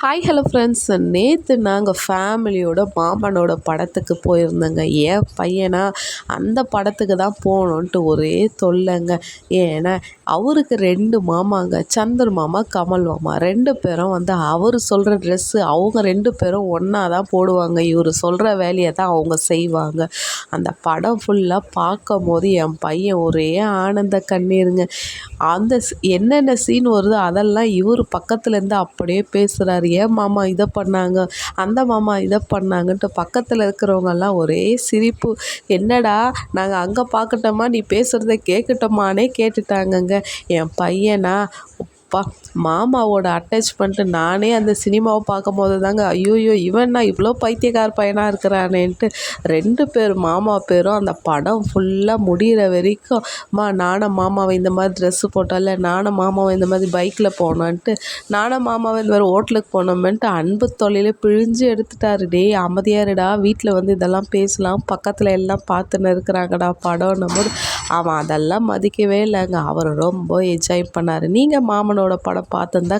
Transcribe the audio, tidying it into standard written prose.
Hi hello friends, நேற்று நாங்கள் ஃபேமிலியோட மாமனோட படத்துக்கு போயிருந்தோங்க. என் பையனா அந்த படத்துக்கு தான் போகணுன்ட்டு ஒரே தொல்லைங்க. ஏன்னா அவருக்கு 2 மாமாங்க, சந்தர் மாமா, கமல் மாமா. 2 பேரும் அவர் சொல்கிற ட்ரெஸ்ஸு அவங்க 2 பேரும் ஒன்றா தான் போடுவாங்க. இவர் சொல்கிற வேலையை தான் அவங்க செய்வாங்க. அந்த படம் ஃபுல்லாக பார்க்கும் போது என் பையன் ஒரே ஆனந்த கண்ணீருங்க. அந்த என்னென்ன சீன் வருதோ அதெல்லாம் இவர் பக்கத்துலேருந்து அப்படியே பேசுகிறாரு. ஏன் மாமா இதை பண்ணாங்க, அந்த மாமா இதை பண்ணாங்கன்ட்டு பக்கத்தில் இருக்கிறவங்கெல்லாம் ஒரே சிரிப்பு. என்னடா நாங்கள் அங்கே பார்க்கட்டோமா, நீ பேசுகிறத கேட்கட்டோமானே கேட்டுட்டாங்கங்க. என் பையனா அப்பா மாமாவோட அட்டாச்மெண்ட்டு நானே அந்த சினிமாவை பார்க்கும்போது தாங்க ஐயோயோ இவன்னா இவ்வளோ பைத்தியக்கார பையனாக இருக்கிறானேன்ட்டு 2 பேர் மாமா பேரும் அந்த படம் ஃபுல்லாக முடிகிற வரைக்கும் நானும் மாமாவை இந்த மாதிரி ட்ரெஸ்ஸு போட்டால, நானும் மாமாவை இந்த மாதிரி பைக்கில் போனோன்ட்டு, நானும் மாமாவை இந்த மாதிரி ஹோட்டலுக்கு போனோம்ன்ட்டு அன்பு தொல்லையில பிழிஞ்சு எடுத்துட்டாரு. டேய் அமைதியாருடா, வீட்டில் இதெல்லாம் பேசலாம், பக்கத்தில் எல்லாம் பார்த்துன்னு இருக்கிறாங்கடா படம்னும் போது அவன் அதெல்லாம் மதிக்கவே இல்லைங்க. அவர் ரொம்ப என்ஜாய் பண்ணார். நீங்கள் மாமனோட படம் பார்த்துருந்தா